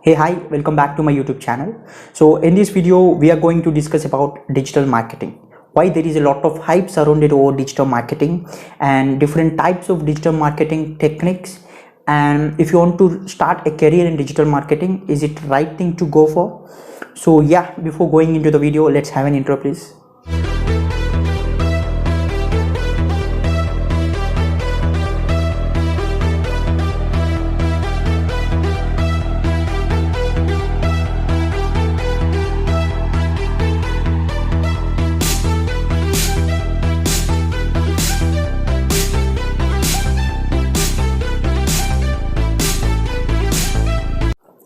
Hey, hi, welcome back to my YouTube channel. So in this video, we are going to discuss about digital marketing. Why there is a lot of hype surrounded over digital marketing and different types of digital marketing techniques. And if you want to start a career in digital marketing, is it right thing to go for? So yeah, before going into the video, let's have an intro, please.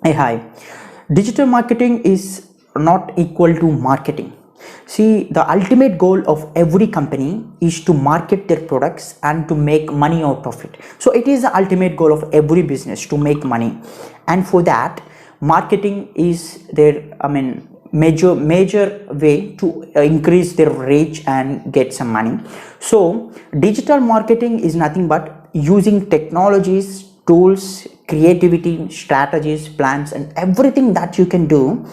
Hey, hi. Digital marketing is not equal to marketing. See, the ultimate goal of every company is to market their products and to make money out of it. So it is the ultimate goal of every business to make money. And for that, marketing is their, major way to increase their reach and get some money. So digital marketing is nothing but using technologies, tools, creativity, strategies, plans, and everything that you can do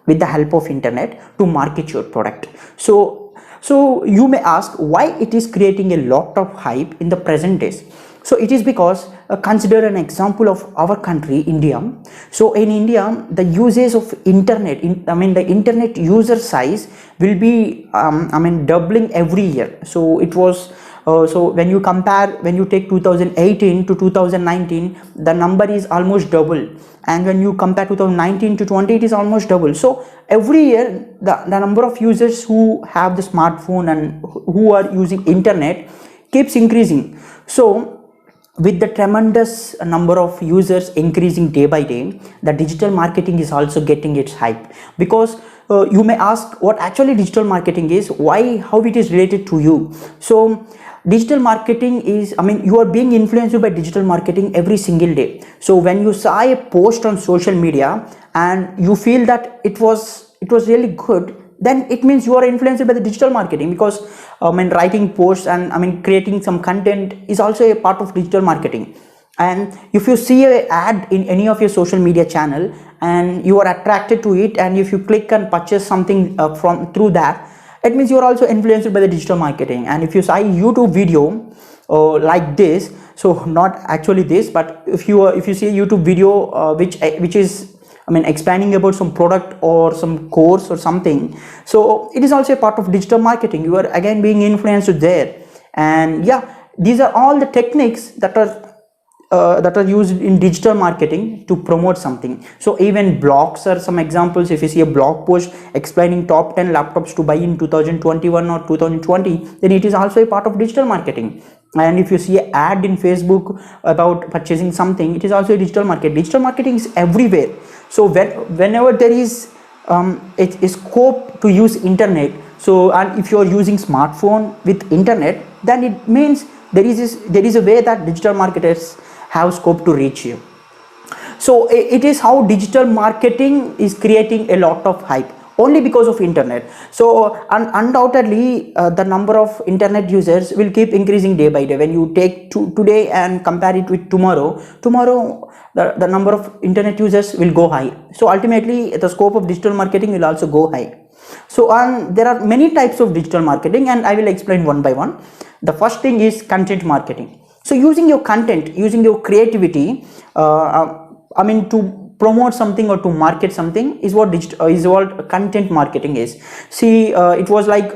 with the help of internet to market your product. So you may ask why it is creating a lot of hype in the present days. So it is because consider an example of our country, India. So in India, the usage of internet, the internet user size will be doubling every year. So it was so when you take 2018 to 2019, the number is almost double, and when you compare 2019 to 20, it is almost double. So every year the number of users who have the smartphone and who are using internet keeps increasing. So with the tremendous number of users increasing day by day, the digital marketing is also getting its hype. Because you may ask what actually digital marketing is, how it is related to you. So digital marketing is, you are being influenced by digital marketing every single day. So when you saw a post on social media and you feel that it was really good, then it means you are influenced by the digital marketing. Because writing posts and creating some content is also a part of digital marketing. And if you see an ad in any of your social media channel and you are attracted to it, and if you click and purchase something from through that, it means you are also influenced by the digital marketing. And if you see YouTube video like this, so not actually this, but if you see a YouTube video which is explaining about some product or some course or something, so it is also a part of digital marketing. You are again being influenced there. And yeah, these are all the techniques that are used in digital marketing to promote something. So even blogs are some examples. If you see a blog post explaining top 10 laptops to buy in 2021 or 2020, then it is also a part of digital marketing. And if you see an ad in Facebook about purchasing something, it is also a digital market. Digital marketing is everywhere. So whenever there is a scope to use internet, so and if you are using smartphone with internet, then it means there is a way that digital marketers have scope to reach you. So it is how digital marketing is creating a lot of hype only because of internet. So undoubtedly the number of internet users will keep increasing day by day. When you take today and compare it with tomorrow the number of internet users will go high. So ultimately the scope of digital marketing will also go high. So there are many types of digital marketing, and I will explain one by one. The first thing is content marketing. So using your content, using your creativity to promote something or to market something is what content marketing is. See, it was like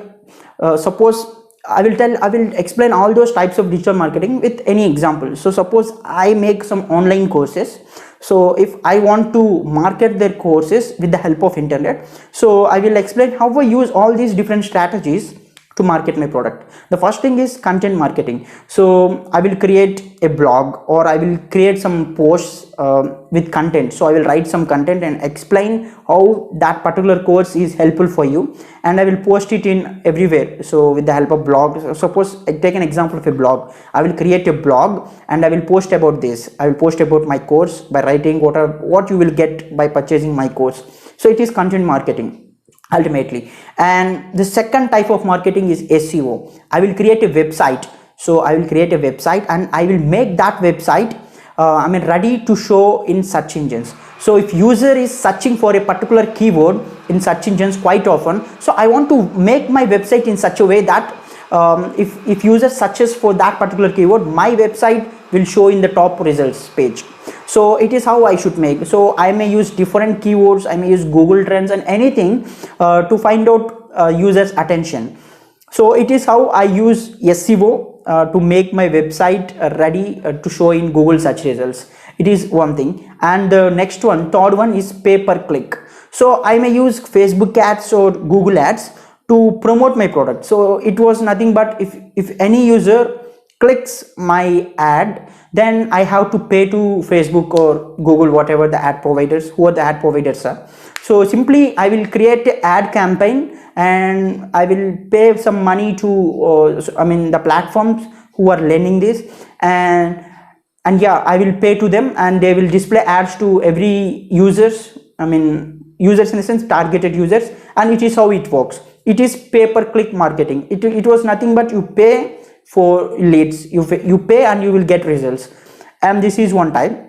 suppose I will explain all those types of digital marketing with any example. So suppose I make some online courses. So if I want to market their courses with the help of internet, so I will explain how I use all these different strategies to market my product. The first thing is content marketing. So I will create a blog, or I will create some posts with content. So I will write some content and explain how that particular course is helpful for you, and I will post it in everywhere. So with the help of blog, so suppose I take an example of a blog. I will create a blog and I will post about this. I will post about my course by writing what you will get by purchasing my course. So it is content marketing ultimately. And the second type of marketing is SEO. I will create a website. So I will create a website and I will make that website ready to show in search engines. So if user is searching for a particular keyword in search engines quite often, so I want to make my website in such a way that if user searches for that particular keyword, my website will show in the top results page. So it is how I should make. So I may use different keywords, I may use Google Trends and anything to find out users attention. So it is how I use SEO to make my website ready to show in Google search results. It is one thing. And the next one, third one, is pay per click. So I may use Facebook ads or Google ads to promote my product. So it was nothing but if any user clicks my ad, then I have to pay to Facebook or Google, whatever the ad providers, who are the ad providers are. So simply I will create an ad campaign and I will pay some money to the platforms who are lending this, and yeah, I will pay to them and they will display ads to every users, users in the sense targeted users, and it is how it works. It is pay per click marketing. It was nothing but you pay for leads, you pay and you will get results, and this is one type.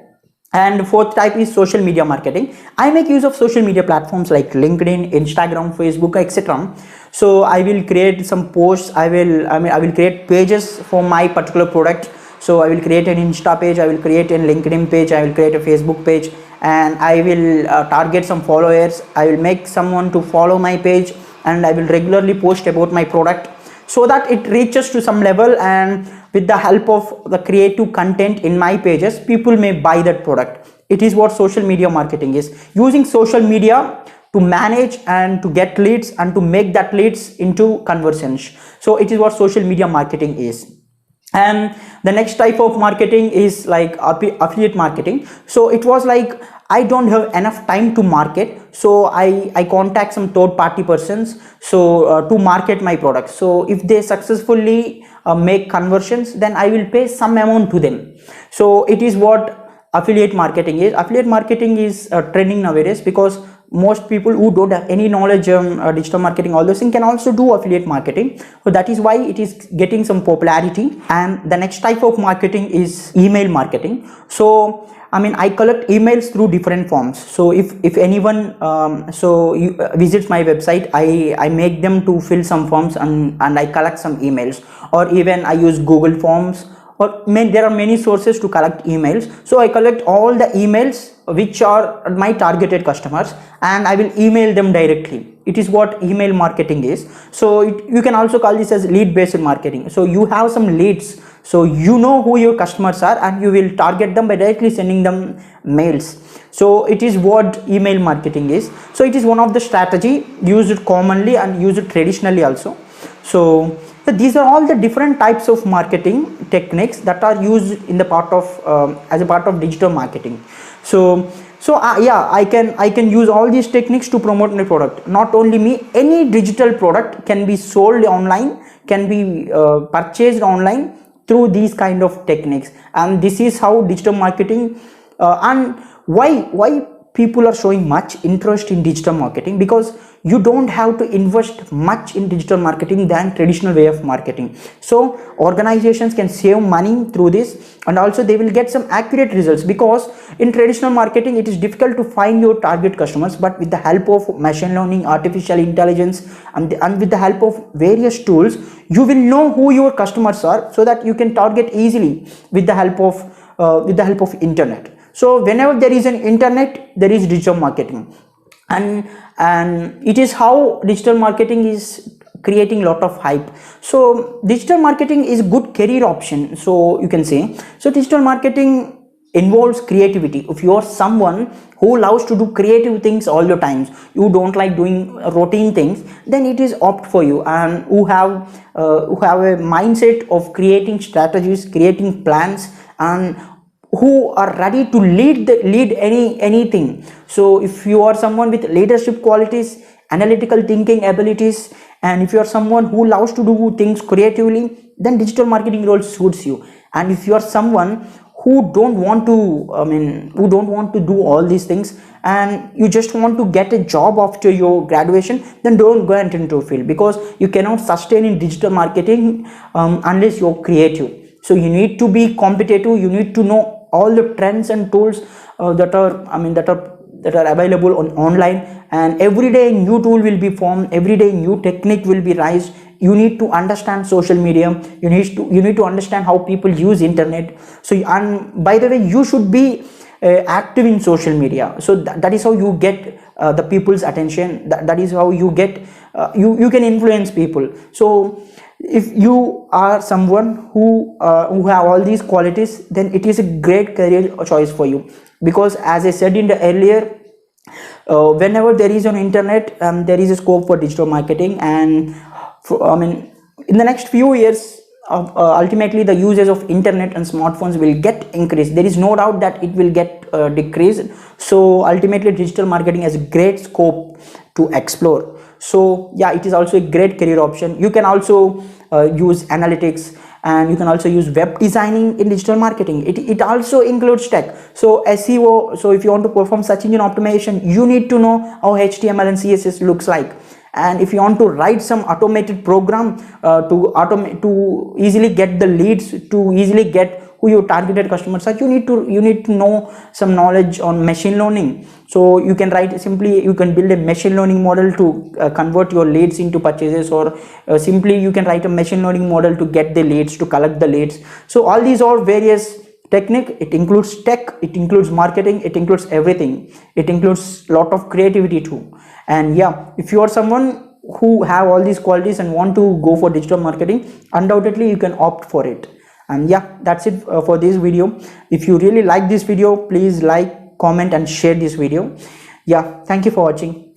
And fourth type is social media marketing. I make use of social media platforms like LinkedIn, Instagram, Facebook, etc. So I will create some posts, I will create pages for my particular product. So I will create an Insta page, I will create a LinkedIn page, I will create a Facebook page, and I will target some followers. I will make someone to follow my page, and I will regularly post about my product so that it reaches to some level, and with the help of the creative content in my pages, people may buy that product. It is what social media marketing is, using social media to manage and to get leads and to make that leads into conversions. So it is what social media marketing is. And the next type of marketing is like affiliate marketing. So it was like I don't have enough time to market, so I contact some third party persons to market my product. So if they successfully make conversions, then I will pay some amount to them. So it is what affiliate marketing is. Affiliate marketing is trending nowadays because most people who don't have any knowledge on digital marketing, all those things, can also do affiliate marketing. So that is why it is getting some popularity. And the next type of marketing is email marketing. So I collect emails through different forms. So if anyone visits my website, I make them to fill some forms, and I collect some emails, or even I use Google Forms, or there are many sources to collect emails. So I collect all the emails which are my targeted customers, and I will email them directly. It is what email marketing is. So you can also call this as lead based marketing. So you have some leads, so you know who your customers are, and you will target them by directly sending them mails. So it is what email marketing is. So it is one of the strategy used commonly and used traditionally also. So these are all the different types of marketing techniques that are used in the part of as a part of digital marketing. So yeah, I can use all these techniques to promote my product. Not only me, any digital product can be sold online, can be purchased online through these kind of techniques. And this is how digital marketing and why people are showing much interest in digital marketing, because you don't have to invest much in digital marketing than traditional way of marketing. So organizations can save money through this, and also they will get some accurate results, because in traditional marketing it is difficult to find your target customers. But with the help of machine learning, artificial intelligence, and with the help of various tools, you will know who your customers are, so that you can target easily with the help of internet. So whenever there is an internet, there is digital marketing, and it is how digital marketing is creating a lot of hype. So digital marketing is good career option, so you can say. So digital marketing involves creativity. If you are someone who loves to do creative things all the times, you don't like doing routine things, then it is opt for you. And who have a mindset of creating strategies, creating plans, and who are ready to lead anything. So if you are someone with leadership qualities, analytical thinking abilities, and if you are someone who loves to do things creatively, then digital marketing role suits you. And if you are someone who don't want to do all these things, and you just want to get a job after your graduation, then don't go into a field, because you cannot sustain in digital marketing unless you're creative. So you need to be competitive, you need to know all the trends and tools that are that are available on online, and every day new tool will be formed, every day new technique will be raised. You need to understand social media, you need to understand how people use internet. So, and by the way, you should be active in social media. So that is how you get the people's attention. That is how you get you can influence people. So if you are someone who have all these qualities, then it is a great career choice for you, because as I said in the earlier, whenever there is on internet, there is a scope for digital marketing. And I mean, in the next few years, ultimately the usage of internet and smartphones will get increased. There is no doubt that it will get decreased. So ultimately digital marketing has a great scope to explore. So yeah, it is also a great career option. You can also use analytics, and you can also use web designing in digital marketing. It also includes tech, so SEO. So if you want to perform search engine optimization, you need to know how HTML and CSS looks like. And if you want to write some automated program to easily get the leads, to easily get who your targeted customers are, you need to know some knowledge on machine learning. So you can you can build a machine learning model to convert your leads into purchases, or simply you can write a machine learning model to get the leads, to collect the leads. So all these are various technique. It includes tech, it includes marketing, it includes everything. It includes lot of creativity too. And yeah, if you are someone who have all these qualities and want to go for digital marketing, undoubtedly you can opt for it. And yeah, that's it for this video. If you really like this video, please like, comment and share this video. Yeah, thank you for watching.